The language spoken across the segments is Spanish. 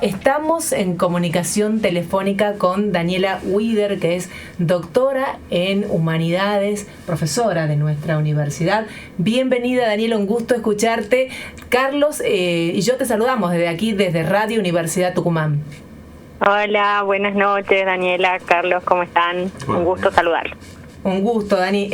Estamos en comunicación telefónica con Daniela Wider, que es doctora en Humanidades, profesora de nuestra universidad. Bienvenida, Daniela, un gusto escucharte. Carlos y yo te saludamos desde aquí, desde Radio Universidad Tucumán. Hola, buenas noches, Daniela, Carlos, ¿cómo están? Un gusto saludarlos. Un gusto, Dani.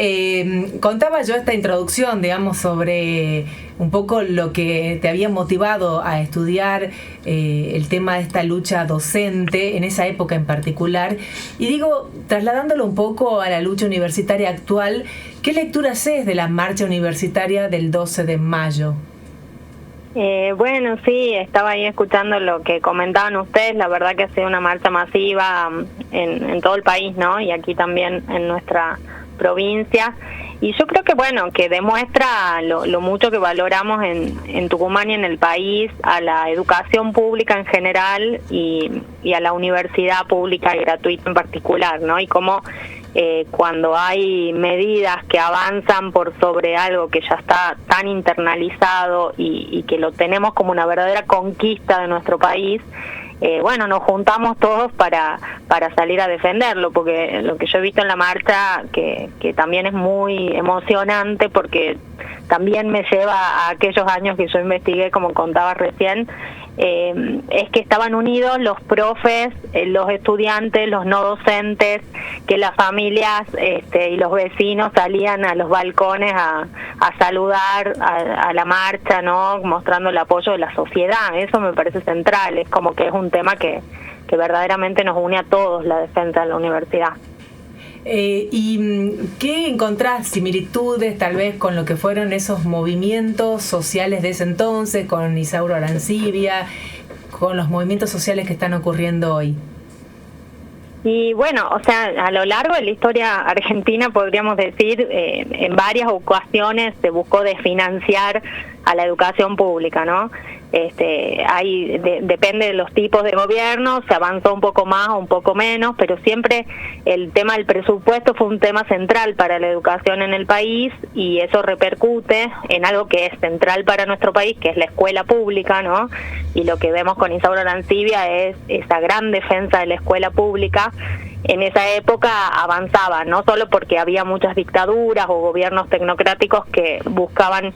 Contaba yo esta introducción, digamos, sobre un poco lo que te había motivado a estudiar el tema de esta lucha docente en esa época en particular. Y digo, trasladándolo un poco a la lucha universitaria actual, ¿qué lectura haces de la marcha universitaria del 12 de mayo? Bueno, sí, estaba ahí escuchando lo que comentaban ustedes. La verdad que ha sido una marcha masiva en todo el país, ¿no? Y aquí también en nuestra provincia. Y yo creo que, bueno, que demuestra lo mucho que valoramos en Tucumán y en el país a la educación pública en general y a la universidad pública y gratuita en particular, ¿no? Y cómo cuando hay medidas que avanzan por sobre algo que ya está tan internalizado y que lo tenemos como una verdadera conquista de nuestro país, bueno, nos juntamos todos para salir a defenderlo, porque lo que yo he visto en la marcha, que también es muy emocionante, porque también me lleva a aquellos años que yo investigué, como contaba recién, es que estaban unidos los profes, los estudiantes, los no docentes, que las familias y los vecinos salían a los balcones a saludar a la marcha, ¿no? Mostrando el apoyo de la sociedad. Eso me parece central, es como que es un tema que verdaderamente nos une a todos, la defensa de la universidad. ¿Y qué encontrás similitudes tal vez con lo que fueron esos movimientos sociales de ese entonces, con Isauro Arancibia, con los movimientos sociales que están ocurriendo hoy? Y bueno, o sea, a lo largo de la historia argentina, podríamos decir, en varias ocasiones se buscó desfinanciar a la educación pública, ¿no? Depende de los tipos de gobierno, se avanzó un poco más o un poco menos, pero siempre el tema del presupuesto fue un tema central para la educación en el país, y eso repercute en algo que es central para nuestro país, que es la escuela pública, ¿no? Y lo que vemos con Isauro Arancibia es esa gran defensa de la escuela pública. En esa época avanzaba, no solo porque había muchas dictaduras o gobiernos tecnocráticos que buscaban,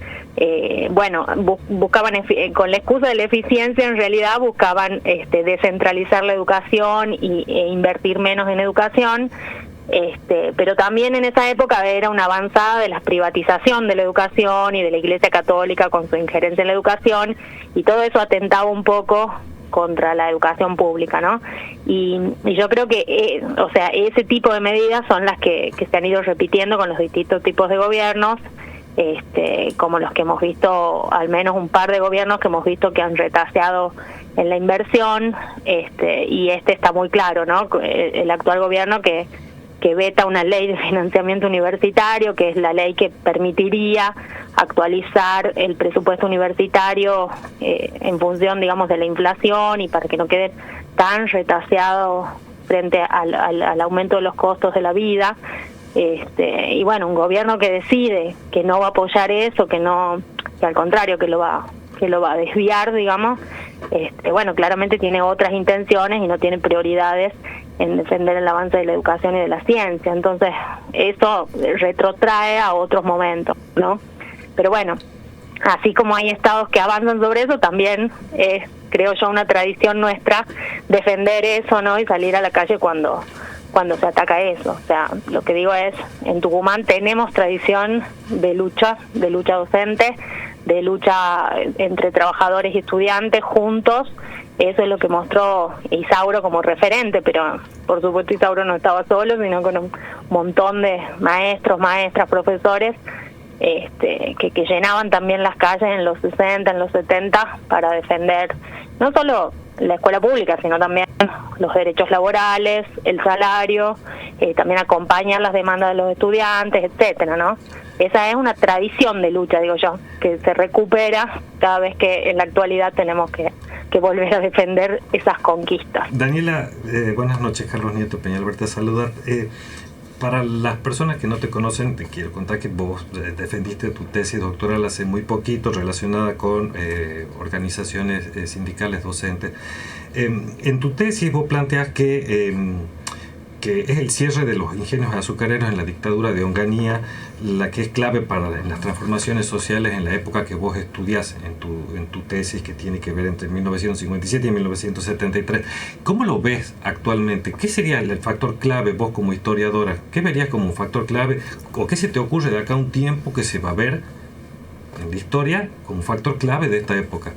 con la excusa de la eficiencia, en realidad buscaban descentralizar la educación e invertir menos en educación. Pero también en esa época era una avanzada de la privatización de la educación y de la Iglesia Católica con su injerencia en la educación, y todo eso atentaba un poco contra la educación pública, ¿no? Y yo creo que, ese tipo de medidas son las que se han ido repitiendo con los distintos tipos de gobiernos, como los que hemos visto, al menos un par de gobiernos que hemos visto que han retaseado en la inversión, y está muy claro, ¿no? El actual gobierno que veta una ley de financiamiento universitario, que es la ley que permitiría actualizar el presupuesto universitario en función, digamos, de la inflación, y para que no quede tan retaseado frente al aumento de los costos de la vida. Y bueno, un gobierno que decide que no va a apoyar eso, que al contrario, que lo va a desviar, digamos, bueno, claramente tiene otras intenciones y no tiene prioridades en defender el avance de la educación y de la ciencia. Entonces, eso retrotrae a otros momentos, ¿no? Pero bueno, así como hay estados que avanzan sobre eso, también es, creo yo, una tradición nuestra defender eso, ¿no? Y salir a la calle cuando se ataca eso. O sea, lo que digo es, en Tucumán tenemos tradición de lucha docente, de lucha entre trabajadores y estudiantes juntos. Eso es lo que mostró Isauro como referente, pero por supuesto Isauro no estaba solo, sino con un montón de maestros, maestras, profesores, que llenaban también las calles en los 60, en los 70, para defender no solo la escuela pública, sino también los derechos laborales, el salario, también acompañar las demandas de los estudiantes, etcétera, ¿no? Esa es una tradición de lucha, digo yo, que se recupera cada vez que en la actualidad tenemos que volver a defender esas conquistas. Daniela, buenas noches, Carlos Nieto Peñalver te saludar. Para las personas que no te conocen, te quiero contar que vos defendiste tu tesis doctoral hace muy poquito relacionada con organizaciones sindicales docentes. En tu tesis vos planteas que es el cierre de los ingenios azucareros en la dictadura de Onganía la que es clave para las transformaciones sociales en la época que vos estudias en tu tesis, que tiene que ver entre 1957 y 1973. ¿Cómo lo ves actualmente? ¿Qué sería el factor clave vos como historiadora? ¿Qué verías como un factor clave? ¿O qué se te ocurre de acá a un tiempo que se va a ver en la historia como un factor clave de esta época?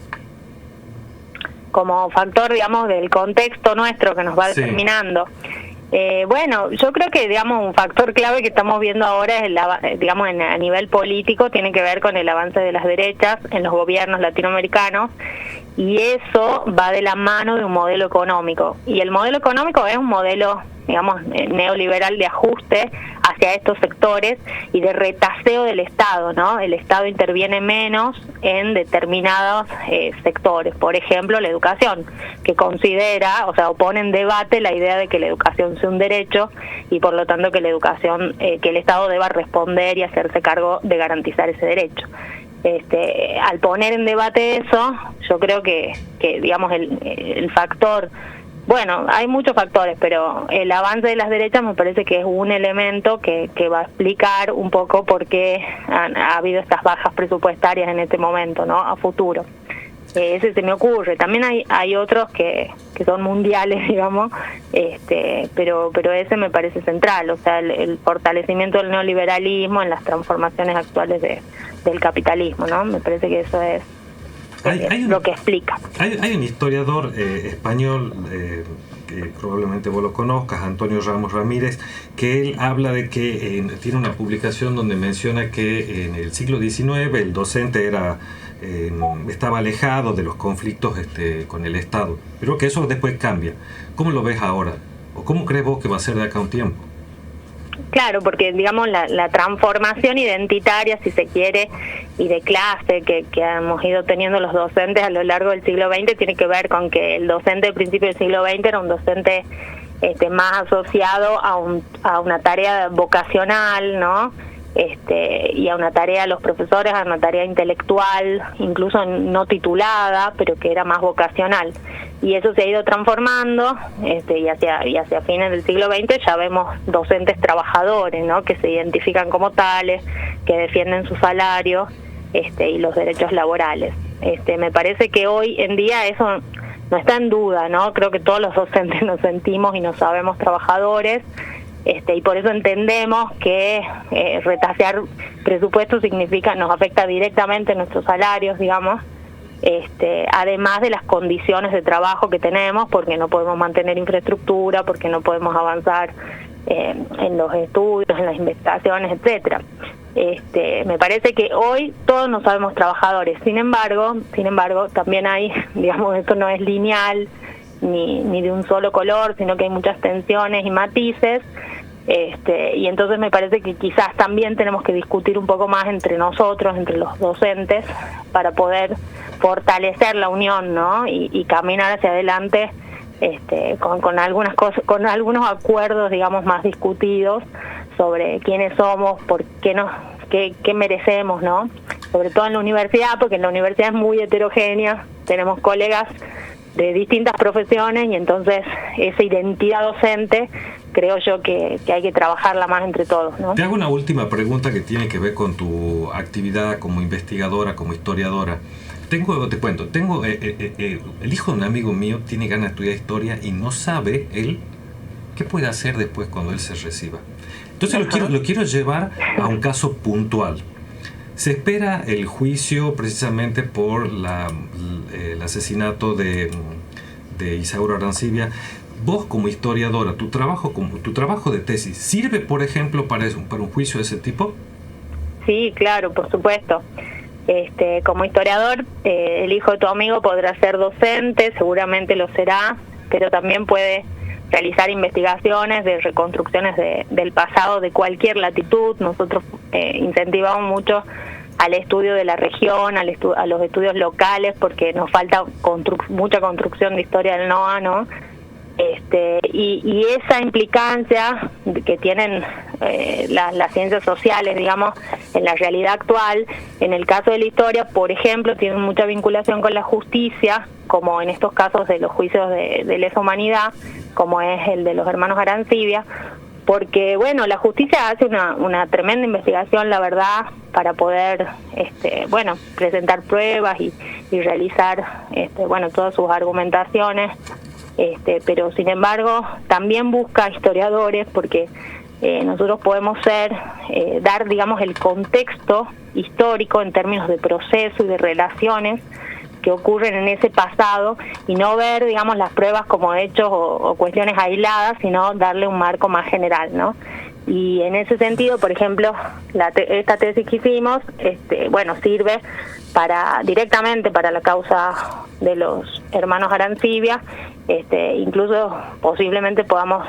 Como factor, digamos, del contexto nuestro que nos va determinando. Bueno, yo creo que, digamos, un factor clave que estamos viendo ahora es, digamos, a nivel político, tiene que ver con el avance de las derechas en los gobiernos latinoamericanos, y eso va de la mano de un modelo económico. Y el modelo económico es un modelo, digamos, neoliberal de ajuste hacia estos sectores y de retaseo del Estado, ¿no? El Estado interviene menos en determinados sectores, por ejemplo, la educación, que considera, o sea, pone en debate la idea de que la educación sea un derecho y por lo tanto que la educación, que el Estado deba responder y hacerse cargo de garantizar ese derecho. Al poner en debate eso, yo creo que digamos, el factor, bueno, hay muchos factores, pero el avance de las derechas me parece que es un elemento que va a explicar un poco por qué ha habido estas bajas presupuestarias en este momento, ¿no? A futuro. Ese se me ocurre. También hay otros que son mundiales, digamos, pero ese me parece central, o sea, el fortalecimiento del neoliberalismo en las transformaciones actuales del capitalismo, ¿no? Me parece que eso es lo que explica. Hay un historiador español que probablemente vos lo conozcas, Antonio Ramos Ramírez, que él habla de que tiene una publicación donde menciona que en el siglo XIX el docente estaba alejado de los conflictos con el Estado, pero que eso después cambia. ¿Cómo lo ves ahora? ¿O cómo crees vos que va a ser de acá a un tiempo? Claro, porque digamos la transformación identitaria, si se quiere, y de clase que hemos ido teniendo los docentes a lo largo del siglo XX tiene que ver con que el docente del principio del siglo XX era un docente más asociado a una tarea vocacional, ¿no? Y a una tarea, los profesores, a una tarea intelectual, incluso no titulada, pero que era más vocacional. Y eso se ha ido transformando, y hacia fines del siglo XX ya vemos docentes trabajadores, ¿no? Que se identifican como tales, que defienden su salario, y los derechos laborales. Me parece que hoy en día eso no está en duda, ¿no? Creo que todos los docentes nos sentimos y nos sabemos trabajadores, y por eso entendemos que retasear presupuesto nos afecta directamente nuestros salarios, digamos, además de las condiciones de trabajo que tenemos, porque no podemos mantener infraestructura, porque no podemos avanzar en los estudios, en las investigaciones, etcétera. Me parece que hoy todos nos sabemos trabajadores. Sin embargo, también hay, digamos, esto no es lineal ni de un solo color, sino que hay muchas tensiones y matices. Y entonces me parece que quizás también tenemos que discutir un poco más entre nosotros, entre los docentes, para poder fortalecer la unión, ¿no? Y caminar hacia adelante con algunas cosas, con algunos acuerdos, digamos, más discutidos sobre quiénes somos, por qué merecemos, ¿no? Sobre todo en la universidad, porque en la universidad es muy heterogénea, tenemos colegas de distintas profesiones y entonces esa identidad docente creo yo que hay que trabajarla más entre todos, ¿no? Te hago una última pregunta que tiene que ver con tu actividad como investigadora, como historiadora. Te cuento, el hijo de un amigo mío tiene ganas de estudiar historia y no sabe él qué puede hacer después cuando él se reciba. Entonces lo quiero llevar a un caso puntual. Se espera el juicio precisamente por el asesinato de Isauro Arancibia. Vos como historiadora, tu trabajo de tesis, ¿sirve, por ejemplo, para un juicio de ese tipo? Sí, claro, por supuesto. Como historiador, el hijo de tu amigo podrá ser docente, seguramente lo será, pero también puede realizar investigaciones de reconstrucciones del pasado de cualquier latitud. Nosotros incentivamos mucho al estudio de la región, a los estudios locales, porque nos falta mucha construcción de historia del NOA, ¿no? Y esa implicancia que tienen las ciencias sociales, digamos, en la realidad actual, en el caso de la historia, por ejemplo, tienen mucha vinculación con la justicia, como en estos casos de los juicios de lesa humanidad, como es el de los hermanos Arancibia, porque, bueno, la justicia hace una tremenda investigación, la verdad, para poder, presentar pruebas y realizar, todas sus argumentaciones. Pero sin embargo también busca historiadores, porque nosotros podemos dar, digamos, el contexto histórico en términos de proceso y de relaciones que ocurren en ese pasado, y no ver, digamos, las pruebas como hechos o cuestiones aisladas, sino darle un marco más general, ¿no? Y en ese sentido, por ejemplo, esta tesis que hicimos, sirve directamente para la causa de los hermanos Arancibia. Incluso posiblemente podamos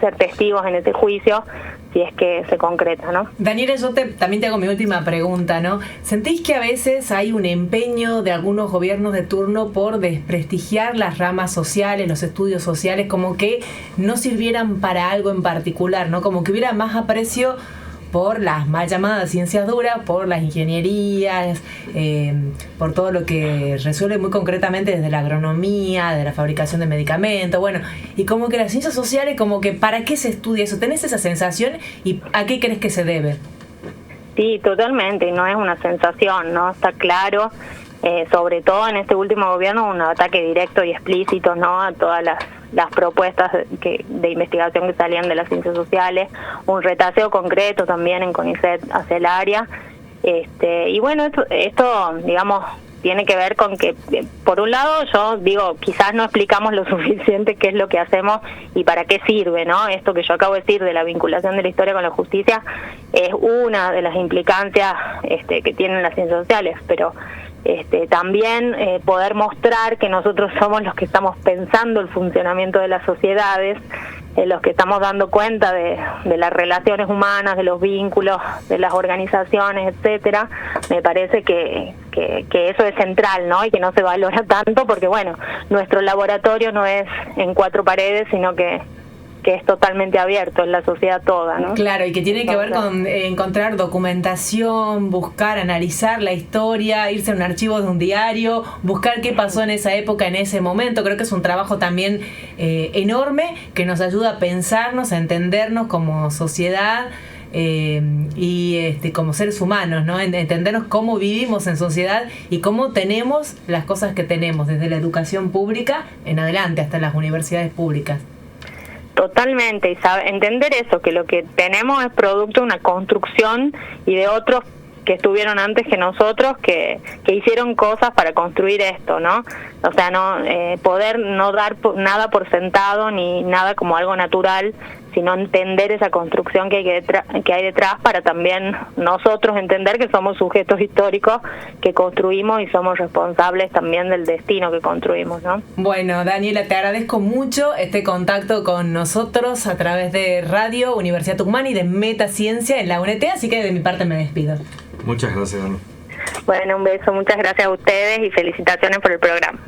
ser testigos en ese juicio, si es que se concreta, ¿no? Daniela, yo también te hago mi última pregunta, ¿no? ¿Sentís que a veces hay un empeño de algunos gobiernos de turno por desprestigiar las ramas sociales, los estudios sociales, como que no sirvieran para algo en particular, ¿no? Como que hubiera más aprecio por las mal llamadas ciencias duras, por las ingenierías, por todo lo que resuelve muy concretamente desde la agronomía, de la fabricación de medicamentos, bueno, y como que las ciencias sociales, como que ¿para qué se estudia eso? ¿Tenés esa sensación y a qué crees que se debe? Sí, totalmente, y no es una sensación, ¿no? Está claro, sobre todo en este último gobierno, un ataque directo y explícito, ¿no?, a todas las propuestas de investigación que salían de las ciencias sociales, un retaseo concreto también en CONICET hacia el área, y bueno, esto digamos tiene que ver con que, por un lado, yo digo, quizás no explicamos lo suficiente qué es lo que hacemos y para qué sirve, ¿no? Esto que yo acabo de decir de la vinculación de la historia con la justicia es una de las implicancias que tienen las ciencias sociales, pero también poder mostrar que nosotros somos los que estamos pensando el funcionamiento de las sociedades, los que estamos dando cuenta de las relaciones humanas, de los vínculos, de las organizaciones, etcétera. Me parece que eso es central, ¿no? Y que no se valora tanto porque, bueno, nuestro laboratorio no es en 4 paredes, sino que es totalmente abierto en la sociedad toda, ¿no? Claro, y que tiene que ver con encontrar documentación, buscar, analizar la historia, irse a un archivo de un diario, buscar qué pasó en esa época, en ese momento. Creo que es un trabajo también enorme que nos ayuda a pensarnos, a entendernos como sociedad y como seres humanos, ¿no? Entendernos cómo vivimos en sociedad y cómo tenemos las cosas que tenemos, desde la educación pública en adelante hasta las universidades públicas. Totalmente, y entender eso, que lo que tenemos es producto de una construcción y de otros que estuvieron antes que nosotros, que hicieron cosas para construir esto, ¿no? O sea, no poder no dar nada por sentado ni nada como algo natural, sino entender esa construcción que hay detrás para también nosotros entender que somos sujetos históricos que construimos y somos responsables también del destino que construimos, ¿no? Bueno, Daniela, te agradezco mucho este contacto con nosotros a través de Radio Universidad Tucumán y de Metaciencia en la UNT, así que de mi parte me despido. Muchas gracias, Dani. Bueno, un beso, muchas gracias a ustedes y felicitaciones por el programa.